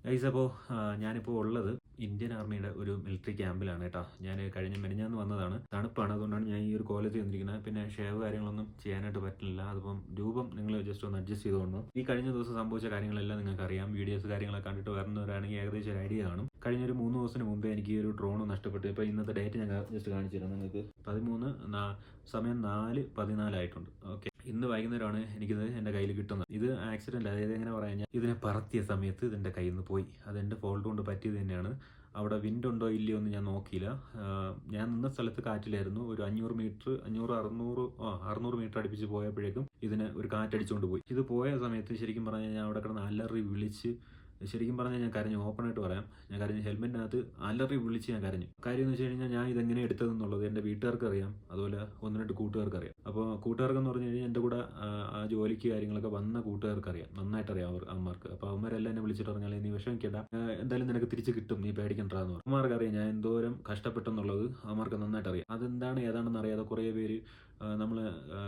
Guys അപ്പോൾ ഞാനിപ്പോൾ ഉള്ളത് ഇന്ത്യൻ ആർമിയുടെ ഒരു മിലിറ്ററി ക്യാമ്പിലാണ് കേട്ടോ. ഞാൻ കഴിഞ്ഞ മെനിഞ്ഞാന്ന് വന്നതാണ്. തണുപ്പാണ്, അതുകൊണ്ടാണ് ഞാൻ ഈ ഒരു കോലത്തിൽ വന്നിരിക്കുന്നത്. പിന്നെ ഷേവ് കാര്യങ്ങളൊന്നും ചെയ്യാനായിട്ട് പറ്റില്ല. അതിപ്പം രൂപം നിങ്ങൾ ജസ്റ്റ് ഒന്ന് അഡ്ജസ്റ്റ് ചെയ്തുകൊണ്ടു. ഈ കഴിഞ്ഞ ദിവസം സംഭവിച്ച കാര്യങ്ങളെല്ലാം നിങ്ങൾക്ക് അറിയാം. വീഡിയോസ് കാര്യങ്ങളൊക്കെ കണ്ടിട്ട് വരുന്നവരാണെങ്കിൽ ഏകദേശം ഒരു ഐഡിയ കാണും. കഴിഞ്ഞൊരു 3 ദിവസത്തിന് മുമ്പേ എനിക്ക് ഈ ഒരു ഡ്രോൺ നഷ്ടപ്പെട്ടു. ഇപ്പോൾ ഇന്നത്തെ ഡേറ്റ് ഞാൻ ജസ്റ്റ് കാണിച്ചു തരാം നിങ്ങൾക്ക്. 13 സമയം 4:14 ആയിട്ടുണ്ട്. ഓക്കെ, ഇന്ന് വൈകുന്നേരമാണ് എനിക്കിത് എൻ്റെ കയ്യിൽ കിട്ടുന്നത്. ഇത് ആക്സിഡൻറ്റ്, അതായത് എങ്ങനെ പറയാൻ, ഇതിനെ പറത്തിയ സമയത്ത് ഇതിൻ്റെ കയ്യിൽ നിന്ന് പോയി. അതെൻ്റെ ഫോൾട്ട് കൊണ്ട് പറ്റിയത് തന്നെയാണ്. അവിടെ വിൻഡ് ഉണ്ടോ ഇല്ലയോ എന്ന് ഞാൻ നോക്കിയില്ല. ഞാൻ നിന്ന സ്ഥലത്ത് കാറ്റിലായിരുന്നു. ഒരു 500 മീറ്റർ 600 മീറ്റർ അടുപ്പിച്ച് പോയപ്പോഴേക്കും ഇതിന് ഒരു കാറ്റടിച്ചുകൊണ്ട് പോയി. ഇത് പോയ സമയത്ത് ശരിക്കും പറഞ്ഞാൽ ഞാൻ അവിടെ കിടന്ന് അലറി വിളിച്ച്, ശരിക്കും പറഞ്ഞാൽ ഞാൻ കരഞ്ഞു. ഓപ്പണായിട്ട് പറയാം, ഞാൻ കരഞ്ഞു. ഹെൽമെറ്റിനകത്ത് അലറി വിളിച്ച് ഞാൻ കരഞ്ഞു. കാര്യം എന്ന് വെച്ച് കഴിഞ്ഞാൽ ഞാൻ ഇതെങ്ങനെ എടുത്തതെന്നുള്ളത് എൻ്റെ വീട്ടുകാർക്ക് അറിയാം, അതുപോലെ 1-2 കൂട്ടുകാർക്ക് അറിയാം. അപ്പോൾ കൂട്ടുകാർക്കെന്ന് പറഞ്ഞു കഴിഞ്ഞാൽ എൻ്റെ കൂടെ ആ ജോലിക്ക് കാര്യങ്ങളൊക്കെ വന്ന കൂട്ടുകാർക്ക് അറിയാം, നന്നായിട്ട് അറിയാം അമ്മമാർക്ക്. അപ്പോൾ അവന്മാരെല്ലാം എന്നെ വിളിച്ചിട്ട് പറഞ്ഞാൽ നീ വിഷമിക്കേണ്ട, എന്തായാലും നിനക്ക് തിരിച്ച് കിട്ടും, നീ പേടിക്കണ്ടെന്ന് പറഞ്ഞു. അമ്മമാർക്ക് അറിയാം ഞാൻ എന്തോരം കഷ്ടപ്പെട്ടെന്നുള്ളത്, അവന്മാർക്ക് നന്നായിട്ട് അറിയാം. അതെന്താണ് ഏതാണെന്ന് അറിയാതെ കുറേ പേര് നമ്മൾ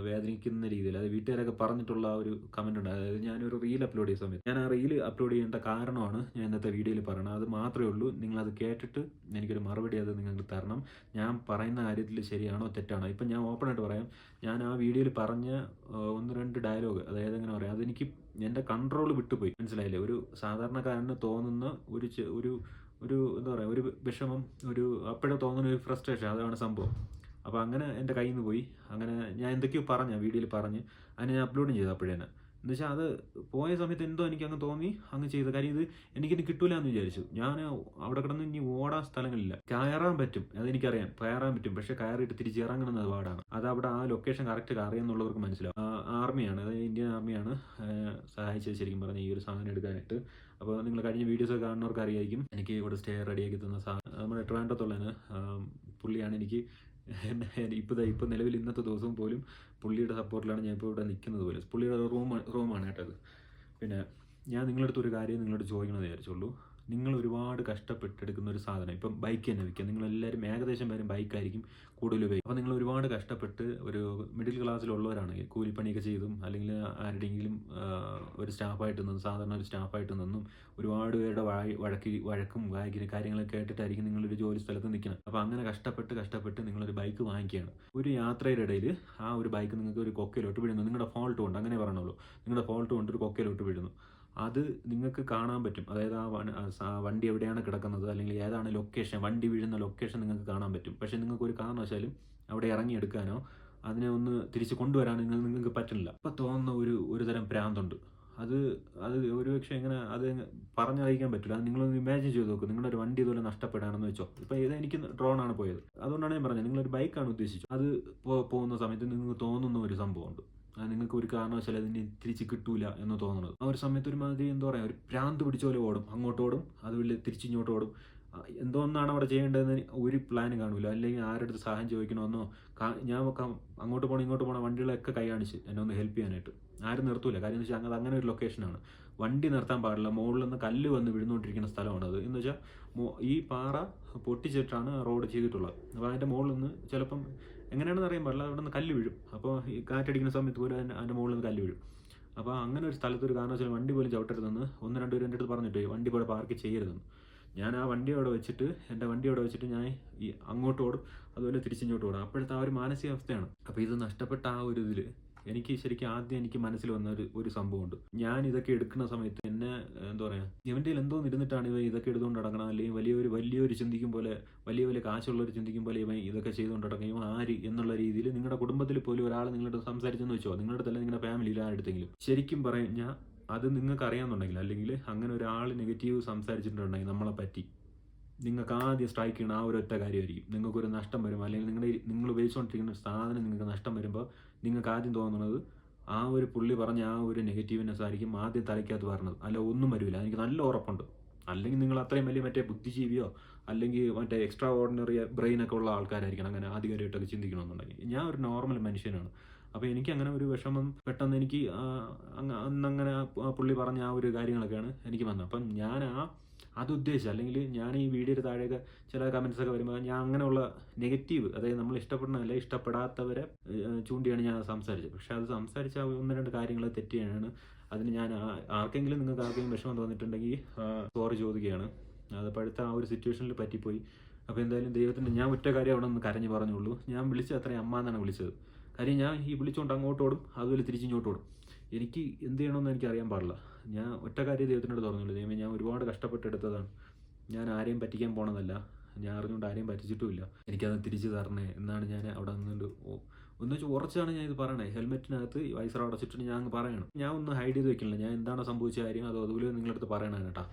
വേദനിക്കുന്ന രീതിയിൽ, അത് വീട്ടുകാരൊക്കെ പറഞ്ഞിട്ടുള്ള ആ ഒരു കമൻ്റ് ഉണ്ട്. അതായത് ഞാനൊരു റീൽ അപ്ലോഡ് ചെയ്ത സമയത്ത്, ഞാൻ ആ റീൽ അപ്ലോഡ് ചെയ്യേണ്ട കാരണമാണ് ഞാൻ ഇന്നത്തെ വീഡിയോയിൽ പറയുന്നത്. അത് മാത്രമേ ഉള്ളൂ. നിങ്ങളത് കേട്ടിട്ട് എനിക്കൊരു മറുപടി അത് നിങ്ങൾക്ക് തരണം. ഞാൻ പറയുന്ന കാര്യത്തിൽ ശരിയാണോ തെറ്റാണോ. ഇപ്പം ഞാൻ ഓപ്പണായിട്ട് പറയാം, ഞാൻ ആ വീഡിയോയിൽ പറഞ്ഞ 1-2 ഡയലോഗ്, അതായത് എങ്ങനെ പറയാം, അതെനിക്ക് എൻ്റെ കൺട്രോൾ വിട്ടുപോയി. മനസ്സിലായില്ലേ? ഒരു സാധാരണക്കാരന് തോന്നുന്ന ഒരു എന്താ പറയുക, ഒരു വിഷമം, ഒരു അപ്പോഴേ തോന്നുന്ന ഒരു ഫ്രസ്ട്രേഷൻ, അതാണ് സംഭവം. അപ്പോൾ അങ്ങനെ എൻ്റെ കയ്യിൽ നിന്ന് പോയി. അങ്ങനെ ഞാൻ എന്തൊക്കെയോ പറഞ്ഞ വീഡിയോയിൽ പറഞ്ഞ് അതിനെ ഞാൻ അപ്ലോഡും ചെയ്തു. അപ്പോഴേനെ എന്ന് വെച്ചാൽ അത് പോയ സമയത്ത് എന്തോ എനിക്ക് അങ്ങ് തോന്നി, അങ്ങ് ചെയ്ത കാര്യം. എനിക്കിനി കിട്ടൂല എന്ന് വിചാരിച്ചു. ഞാൻ അവിടെ കിടന്ന് ഇനി ഓടാൻ സ്ഥലങ്ങളില്ല. കയറാൻ പറ്റും, അതെനിക്കറിയാം, കയറാൻ പറ്റും. പക്ഷെ കയറിയിട്ട് തിരിച്ചിറങ്ങുന്നത് പാടാണ്. അത് അവിടെ ആ ലൊക്കേഷൻ കറക്റ്റ് അറിയാമെന്നുള്ളവർക്ക് മനസ്സിലാവും. ആർമിയാണ്, അതായത് ഇന്ത്യൻ ആർമിയാണ് സഹായിച്ചത് ശരിക്കും പറഞ്ഞാൽ ഈ ഒരു സാധനം എടുക്കാനായിട്ട്. അപ്പോൾ നിങ്ങൾ കഴിഞ്ഞ വീഡിയോസ് കാണുന്നവർക്ക് അറിയായിരിക്കും, എനിക്ക് ഇവിടെ സ്റ്റേ റെഡിയാക്കി തന്ന നമ്മുടെ ട്രിവാൻഡ്രത്തുള്ളതിന് പുള്ളിയാണ് എനിക്ക് ഇപ്പോൾ നിലവിൽ ഇന്നത്തെ ദിവസം പോലും പുള്ളിയുടെ സപ്പോർട്ടിലാണ് ഞാൻ ഇപ്പോൾ ഇവിടെ നിൽക്കുന്നത് പോലും. പുള്ളിയുടെ റൂമാണ് കേട്ടത്. പിന്നെ ഞാൻ നിങ്ങളടുത്ത് ഒരു കാര്യം നിങ്ങളോട് ചോദിക്കണമെന്ന് വിചാരിച്ചുള്ളൂ. നിങ്ങൾ ഒരുപാട് കഷ്ടപ്പെട്ടെടുക്കുന്ന ഒരു സാധനം, ഇപ്പം ബൈക്ക് തന്നെ വയ്ക്കുക. നിങ്ങളെല്ലാവരും ഏകദേശം പേരും ബൈക്കായിരിക്കും കൂടുതൽ ഉപയോഗിക്കും. അപ്പോൾ നിങ്ങൾ ഒരുപാട് കഷ്ടപ്പെട്ട് ഒരു മിഡിൽ ക്ലാസ്സിലുള്ളവരാണെങ്കിൽ കൂലിപ്പണിയൊക്കെ ചെയ്തും, അല്ലെങ്കിൽ ആരുടെയെങ്കിലും ഒരു സ്റ്റാഫായിട്ട് നിന്നും, സാധാരണ ഒരു സ്റ്റാഫായിട്ട് നിന്നും ഒരുപാട് പേരുടെ വഴക്കും കാര്യങ്ങളൊക്കെ കേട്ടിട്ടായിരിക്കും നിങ്ങളൊരു ജോലി സ്ഥലത്ത് നിൽക്കുന്നത്. അപ്പോൾ അങ്ങനെ കഷ്ടപ്പെട്ട് നിങ്ങളൊരു ബൈക്ക് വാങ്ങിക്കുകയാണ്. ഒരു യാത്രയുടെ ഇടയിൽ ആ ഒരു ബൈക്ക് നിങ്ങൾക്ക് ഒരു കൊക്കയിലോട്ട് വീഴുന്നു. നിങ്ങളുടെ ഫോൾട്ട് കൊണ്ട്, അങ്ങനെ പറയണുള്ളൂ, നിങ്ങളുടെ ഫോൾട്ട് കൊണ്ട് ഒരു കൊക്കയിലോട്ട് വീഴുന്നു. അത് നിങ്ങൾക്ക് കാണാൻ പറ്റും. അതായത് ആ വണ്ടി എവിടെയാണ് കിടക്കുന്നത്, അല്ലെങ്കിൽ ഏതാണ് ലൊക്കേഷൻ, വണ്ടി വീഴുന്ന ലൊക്കേഷൻ നിങ്ങൾക്ക് കാണാൻ പറ്റും. പക്ഷേ നിങ്ങൾക്ക് ഒരു കാരണവശാലും അവിടെ ഇറങ്ങിയെടുക്കാനോ അതിനെ ഒന്ന് തിരിച്ച് കൊണ്ടുവരാനോ നിങ്ങൾക്ക് പറ്റില്ല. അപ്പോൾ തോന്നുന്ന ഒരു തരം ഭ്രാന്തുണ്ട്. അത് ഒരുപക്ഷെ എങ്ങനെ അത് പറഞ്ഞറിയിക്കാൻ പറ്റില്ല. അത് നിങ്ങളൊന്ന് ഇമാജിൻ ചെയ്ത് നോക്കും. നിങ്ങളുടെ ഒരു വണ്ടി ഇതുപോലെ നഷ്ടപ്പെടാണെന്ന് വെച്ചോ. ഇപ്പോൾ എനിക്ക് ഡ്രോണാണ് പോയത്, അതുകൊണ്ടാണ് ഞാൻ പറഞ്ഞത്. നിങ്ങളൊരു ബൈക്കാണ് ഉദ്ദേശിച്ചത്. അത് പോകുന്ന സമയത്ത് നിങ്ങൾക്ക് തോന്നുന്ന ഒരു സംഭവമുണ്ട്. നിങ്ങൾക്ക് ഒരു കാരണവശാലും അതിന് തിരിച്ച് കിട്ടൂല എന്ന് തോന്നുന്നത്. ആ ഒരു സമയത്ത് ഒരുമാതിരി എന്താ പറയുക, ഒരു ഭ്രാന്ത് പിടിച്ച പോലെ ഓടും. അങ്ങോട്ടോടും, അതുപോലെ തിരിച്ചിങ്ങോട്ട് ഓടും. എന്തോന്നാണ് അവിടെ ചെയ്യേണ്ടതെന്ന് ഒരു പ്ലാൻ കാണൂല. അല്ലെങ്കിൽ ആരുടെ അടുത്ത് സഹായം ചോദിക്കണമെന്നോ, ഞാൻ അങ്ങോട്ട് പോകണം ഇങ്ങോട്ട് പോകണം വണ്ടികളൊക്കെ കൈ കാണിച്ച് എന്നെ ഒന്ന് ഹെൽപ്പ് ചെയ്യാനായിട്ട് ആരും നിർത്തൂല. കാര്യം എന്ന് വെച്ചാൽ അങ്ങനെ ഒരു ലൊക്കേഷനാണ്. വണ്ടി നിർത്താൻ പാടില്ല. മുകളിൽ നിന്ന് കല്ല് വന്ന് വിഴുന്നുകൊണ്ടിരിക്കുന്ന സ്ഥലമാണത്. എന്ന് വെച്ചാൽ ഈ പാറ പൊട്ടിച്ചിട്ടാണ് റോഡ് ചെയ്തിട്ടുള്ളത്. അപ്പോൾ അതിൻ്റെ മുകളിൽ നിന്ന് ചിലപ്പം എങ്ങനെയാണെന്ന് അറിയാൻ പാടില്ല, അവിടെ നിന്ന് കല്ല് വീഴും. അപ്പോൾ ഈ കാറ്റടിക്കുന്ന സമയത്ത് പോലും അതിൻ്റെ മുകളിൽ നിന്ന് കല്ല് വീഴും. അപ്പോൾ അങ്ങനെ ഒരു സ്ഥലത്ത് ഒരു കാരണവശാലും വണ്ടി പോലും ചവിട്ടരുതെന്ന് 1-2 പേര് എൻ്റെ അടുത്ത് പറഞ്ഞിട്ട്, വണ്ടി ഇവിടെ പാർക്ക് ചെയ്യരുതെന്ന്. ഞാൻ ആ വണ്ടി അവിടെ വെച്ചിട്ട്, എൻ്റെ വണ്ടി അവിടെ വെച്ചിട്ട് ഞാൻ ഈ അങ്ങോട്ട് ഓടും, അതുപോലെ തിരിച്ചിങ്ങോട്ട് ഓടും. അപ്പോഴത്തെ ആ ഒരു മാനസികാവസ്ഥയാണ്. അപ്പോൾ ഇത് നഷ്ടപ്പെട്ട ആ ഒരു ഇതിൽ എനിക്ക് ശരിക്കും ആദ്യം എനിക്ക് മനസ്സിൽ വന്ന ഒരു സംഭവമുണ്ട്. ഞാൻ ഇതൊക്കെ എടുക്കുന്ന സമയത്ത് എന്നെ എന്താ പറയുക, ഇവൻ്റെ എന്തോന്ന് ഇരുന്നിട്ടാണ് ഇവ ഇതൊക്കെ എടുത്തുകൊണ്ട് നടക്കണം, അല്ലെങ്കിൽ വലിയൊരു ചിന്തിക്കും പോലെ, വലിയ കാശുള്ളവർ ചിന്തിക്കും പോലെ ഇവൻ ഇതൊക്കെ ചെയ്തുകൊണ്ട് നടക്കണം, ഇവൻ ആര് എന്നുള്ള രീതിയിൽ നിങ്ങളുടെ കുടുംബത്തിൽ പോലും ഒരാൾ നിങ്ങളുടെ സംസാരിച്ചെന്ന് വെച്ചോ, നിങ്ങളുടെ തന്നെ നിങ്ങളുടെ ഫാമിലിയിൽ ആരെടുത്തെങ്കിലും ശരിക്കും പറയും ഞാൻ, അത് നിങ്ങൾക്ക് അറിയാമെന്നുണ്ടെങ്കിൽ, അല്ലെങ്കിൽ അങ്ങനെ ഒരാൾ നെഗറ്റീവ് സംസാരിച്ചിട്ടുണ്ടെങ്കിൽ നമ്മളെ പറ്റി, നിങ്ങൾക്ക് ആദ്യം സ്ട്രൈക്ക് ചെയ്യണം ആ ഒരു ഒറ്റ കാര്യമായിരിക്കും. നിങ്ങൾക്കൊരു നഷ്ടം വരും, അല്ലെങ്കിൽ നിങ്ങൾ ഉപയോഗിച്ചുകൊണ്ടിരിക്കുന്ന ഒരു സാധനം നിങ്ങൾക്ക് നഷ്ടം വരുമ്പോൾ നിങ്ങൾക്ക് ആദ്യം തോന്നുന്നത് ആ ഒരു പുള്ളി പറഞ്ഞ ആ ഒരു നെഗറ്റീവ്നെസ് ആയിരിക്കും ആദ്യം തലയ്ക്കകത്ത് പറഞ്ഞത്. അല്ല ഒന്നും വരില്ല, എനിക്ക് നല്ല ഉറപ്പുണ്ട്. അല്ലെങ്കിൽ നിങ്ങൾ അത്രയും വലിയ മറ്റേ ബുദ്ധിജീവിയോ അല്ലെങ്കിൽ മറ്റേ എക്സ്ട്രാ ഓർഡിനറി ബ്രെയിനൊക്കെ ഉള്ള ആൾക്കാരായിരിക്കണം അങ്ങനെ ആധികാരികമായിട്ടൊക്കെ ചിന്തിക്കണമെന്നുണ്ടെങ്കിൽ. ഞാൻ ഒരു നോർമൽ മനുഷ്യനാണ്. അപ്പോൾ എനിക്ക് അങ്ങനെ ഒരു വിഷമം പെട്ടെന്ന് എനിക്ക് അന്നങ്ങനെ പുള്ളി പറഞ്ഞ ആ ഒരു കാര്യങ്ങളൊക്കെയാണ് എനിക്ക് വന്നത്. അപ്പം ഞാൻ അത് ഉദ്ദേശിച്ച്, അല്ലെങ്കിൽ ഞാൻ ഈ വീഡിയോയുടെ താഴെയൊക്കെ ചില കമൻസൊക്കെ വരുമ്പോൾ ഞാൻ അങ്ങനെയുള്ള നെഗറ്റീവ്, അതായത് നമ്മൾ ഇഷ്ടപ്പെടുന്നതല്ല ഇഷ്ടപ്പെടാത്തവരെ ചൂണ്ടിയാണ് ഞാൻ സംസാരിച്ചത്. പക്ഷെ അത് സംസാരിച്ച 1-2 കാര്യങ്ങൾ തെറ്റിയാണ് അതിന് ഞാൻ ആർക്കെങ്കിലും നിങ്ങൾക്ക് ആർക്കെങ്കിലും വിഷമം തോന്നിയിട്ടുണ്ടെങ്കിൽ സോറി ചോദിക്കുകയാണ്. അത് ഇപ്പോഴത്തെ ആ ഒരു സിറ്റുവേഷനിൽ പറ്റിപ്പോയി. അപ്പോൾ എന്തായാലും ദൈവത്തിന് ഞാൻ ഒറ്റ കാര്യം അവിടെ ഒന്ന് കരഞ്ഞ് പറഞ്ഞുള്ളൂ. ഞാൻ വിളിച്ചത് അത്രയും അമ്മ എന്നാണ് വിളിച്ചത്. കാര്യം ഞാൻ ഈ വിളിച്ചുകൊണ്ട് അങ്ങോട്ട് ഓടും, അതുപോലെ തിരിച്ചിങ്ങോട്ട് ഓടും. എനിക്ക് എന്ത് ചെയ്യണമെന്ന് എനിക്ക് അറിയാൻ പാടില്ല. ഞാൻ ഒറ്റ കാര്യം ദൈവത്തിനോട് പറഞ്ഞുള്ളൂ, ദൈവമേ ഞാൻ ഒരുപാട് കഷ്ടപ്പെട്ടെടുത്തതാണ്, ഞാൻ ആരെയും പറ്റിക്കാൻ പോണതല്ല, ഞാൻ അറിഞ്ഞുകൊണ്ട് ആരെയും പറ്റിച്ചിട്ടുമില്ല, എനിക്കത് തിരിച്ചു തരണേ എന്നാണ് ഞാൻ അവിടെ നിന്നുകൊണ്ട് ഒന്ന് വെച്ച് ഉറച്ചാണ് ഞാൻ ഇത് പറയണേ. ഹെൽമെറ്റിനകത്ത് വൈസർ അടച്ചിട്ട് ഞാൻ അങ്ങ് പറയണം. ഞാൻ ഒന്നും ഹൈഡ് ചെയ്ത് വെക്കണില്ല, ഞാൻ എന്താണോ സംഭവിച്ച കാര്യം അത് അതുപോലെ നിങ്ങളടുത്ത് പറയണം കേട്ടോ.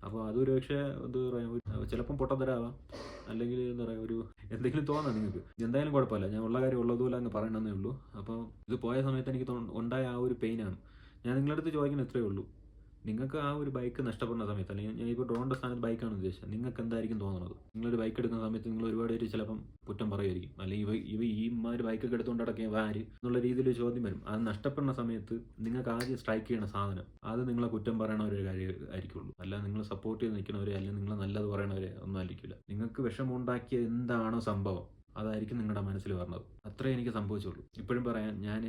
അപ്പോൾ അതൊരു പക്ഷേ എന്താ പറയുക, ചിലപ്പം പൊട്ടത്തരാവാം, അല്ലെങ്കിൽ എന്താ പറയുക ഒരു എന്തെങ്കിലും തോന്നാം നിങ്ങൾക്ക്. എന്തായാലും കുഴപ്പമില്ല, ഞാൻ ഉള്ള കാര്യം ഉള്ളതുപോലെ അങ്ങ് പറയണമെന്നേ ഉള്ളൂ. അപ്പോൾ ഇത് പോയ സമയത്ത് എനിക്ക് ഉണ്ടായ ആ ഒരു പെയിനാണ് ഞാൻ നിങ്ങളടുത്ത് ചോദിക്കുന്നത്. ഇത്രയേ ഉള്ളൂ. നിങ്ങൾക്ക് ആ ഒരു ബൈക്ക് നഷ്ടപ്പെടുന്ന സമയത്ത്, അല്ലെങ്കിൽ ഞാൻ ഇപ്പോൾ ഡ്രോണിൻ്റെ സ്ഥാനത്ത് ബൈക്കാണ് ഉദ്ദേശിച്ചത്, നിങ്ങൾക്ക് എന്തായിരിക്കും തോന്നുന്നത്? നിങ്ങളൊരു ബൈക്ക് എടുക്കുന്ന സമയത്ത് നിങ്ങൾ ഒരുപാട് പേര് ചിലപ്പം കുറ്റം പറയുമായിരിക്കും, അല്ലെങ്കിൽ ഈ ഒരു ബൈക്കൊക്കെ എടുത്തുകൊണ്ട് അടക്കിയ ആര് എന്നുള്ള രീതിയിൽ ചോദ്യം വരും. അത് നഷ്ടപ്പെടുന്ന സമയത്ത് നിങ്ങൾക്ക് ആദ്യം സ്ട്രൈക്ക് ചെയ്യുന്ന സാധനം അത് നിങ്ങളെ കുറ്റം പറയണ ഒരു കാര്യം ആയിരിക്കുള്ളൂ. അല്ല നിങ്ങൾ സപ്പോർട്ട് ചെയ്ത് നിൽക്കണവരെ, അല്ലെങ്കിൽ നിങ്ങൾ നല്ലത് പറയണവരെ ഒന്നും ആയിരിക്കില്ല. നിങ്ങൾക്ക് വിഷമമുണ്ടാക്കിയ എന്താണോ സംഭവം അതായിരിക്കും നിങ്ങളുടെ മനസ്സിൽ പറഞ്ഞത്. അത്രേ എനിക്ക് സംഭവിച്ചുള്ളൂ. ഇപ്പോഴും പറയാൻ ഞാൻ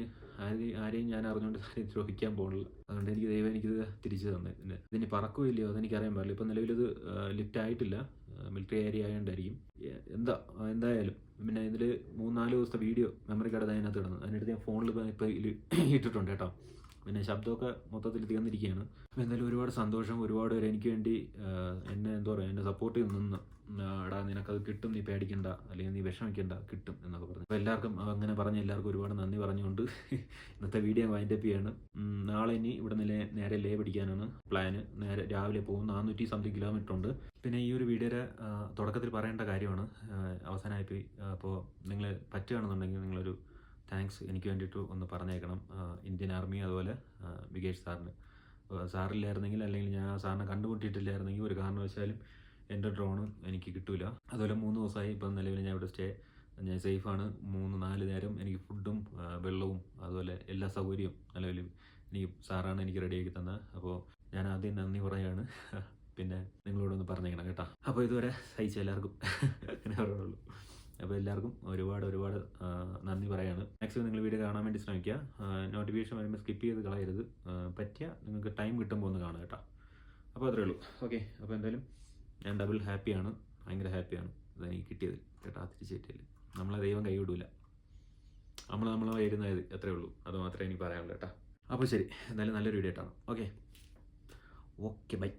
ആരെയും ഞാൻ അറിഞ്ഞുകൊണ്ട് ദ്രോഹിക്കാൻ പോകുന്നില്ല. അതുകൊണ്ട് എനിക്ക് ദൈവം എനിക്കിത് തിരിച്ചു തന്നെ. ഇതിന് പറക്കുകയില്ലയോ അതെനിക്കറിയാൻ പാടില്ല. ഇപ്പം നിലവിലിത് ലിഫ്റ്റ് ആയിട്ടില്ല, മിലിറ്ററി ഏരിയ ആയതുകൊണ്ടായിരിക്കും. എന്തായാലും പിന്നെ ഇതിൽ 3-4 ദിവസത്തെ വീഡിയോ മെമ്മറി കാർഡ് അതിനകത്ത് കിടന്നു. അതിനടുത്ത് ഞാൻ ഫോണിൽ ഇപ്പോൾ ഇട്ടിട്ടുണ്ട് കേട്ടോ. പിന്നെ ശബ്ദമൊക്കെ മൊത്തത്തിൽ തീർന്നിരിക്കുകയാണ്. അപ്പോൾ എന്തായാലും ഒരുപാട് സന്തോഷം. ഒരുപാട് പേര് എനിക്ക് വേണ്ടി എന്നെ എന്താ പറയുക എന്നെ സപ്പോർട്ട് ചെയ്ത് നിന്ന്, എടാ നിനക്കത് കിട്ടും, നീ പേടിക്കണ്ട, അല്ലെങ്കിൽ നീ വിഷമിക്കണ്ട, കിട്ടും എന്നൊക്കെ പറഞ്ഞു. അപ്പോൾ എല്ലാവർക്കും അങ്ങനെ പറഞ്ഞ എല്ലാവർക്കും ഒരുപാട് നന്ദി പറഞ്ഞുകൊണ്ട് ഇന്നത്തെ വീഡിയോ വൈൻഡപ്പ് ചെയ്യാണ്. നാളെ ഇനി ഇവിടെ നിന്ന് നേരെ ലേ പിടിക്കാനാണ് പ്ലാന്. നേരെ രാവിലെ പോകും. 400 സംതിങ് കിലോമീറ്റർ ഉണ്ട്. പിന്നെ ഈ ഒരു വീഡിയോയുടെ തുടക്കത്തിൽ പറയേണ്ട കാര്യമാണ്, അവസാനമായിപ്പോയി. അപ്പോൾ നിങ്ങൾ പറ്റുകയാണെന്നുണ്ടെങ്കിൽ നിങ്ങളൊരു താങ്ക്സ് എനിക്ക് വേണ്ടിയിട്ട് ഒന്ന് പറഞ്ഞേക്കണം. ഇന്ത്യൻ ആർമി അതുപോലെ വികേഷ് സാറിന്. സാറില്ലായിരുന്നെങ്കിൽ, അല്ലെങ്കിൽ ഞാൻ സാറിനെ കണ്ടുമുട്ടിയിട്ടില്ലായിരുന്നെങ്കിൽ ഒരു കാരണവശാലും എൻ്റെ ഡ്രോണ് എനിക്ക് കിട്ടില്ല. അതുപോലെ 3 ദിവസമായി ഇപ്പം നിലവിൽ ഞാൻ ഇവിടെ സ്റ്റേ. ഞാൻ സേഫാണ്. 3-4 നേരം എനിക്ക് ഫുഡും വെള്ളവും അതുപോലെ എല്ലാ സൗകര്യവും നിലവിൽ എനിക്ക് സാറാണ് എനിക്ക് റെഡിയാക്കി തന്നത്. അപ്പോൾ ഞാൻ ആദ്യം നന്ദി പറയുകയാണ്. പിന്നെ നിങ്ങളോടൊന്ന് പറഞ്ഞേക്കണം കേട്ടോ. അപ്പോൾ ഇതുവരെ സഹിച്ച എല്ലാവർക്കും അങ്ങനെ പറയുള്ളൂ. അപ്പോൾ എല്ലാവർക്കും ഒരുപാട് നന്ദി പറയുകയാണ്. മാക്സിമം നിങ്ങൾ വീഡിയോ കാണാൻ വേണ്ടി ശ്രമിക്കുക. നോട്ടിഫിക്കേഷൻ വരുമ്പോൾ സ്കിപ്പ് ചെയ്ത് കളയരുത്. പറ്റിയ നിങ്ങൾക്ക് ടൈം കിട്ടുമ്പോൾ ഒന്ന് കാണുക കേട്ടോ. അപ്പോൾ അത്രേ ഉള്ളൂ. ഓക്കെ. അപ്പോൾ എന്തായാലും ഞാൻ ഡബിൾ ഹാപ്പിയാണ്, ഭയങ്കര ഹാപ്പിയാണ് ഇതെനിക്ക് കിട്ടിയത് കേട്ടോ. തിരിച്ചേറ്റില്ല, നമ്മളെ ദൈവം കൈവിടില്ല, നമ്മളെ വരുന്നത് അത്രേ ഉള്ളൂ. അത് മാത്രമേ എനിക്ക് പറയാനുള്ളൂ കേട്ടോ. അപ്പോൾ ശരി, എന്തായാലും നല്ലൊരു വീഡിയോ ആയിട്ടാണ്. Okay bye.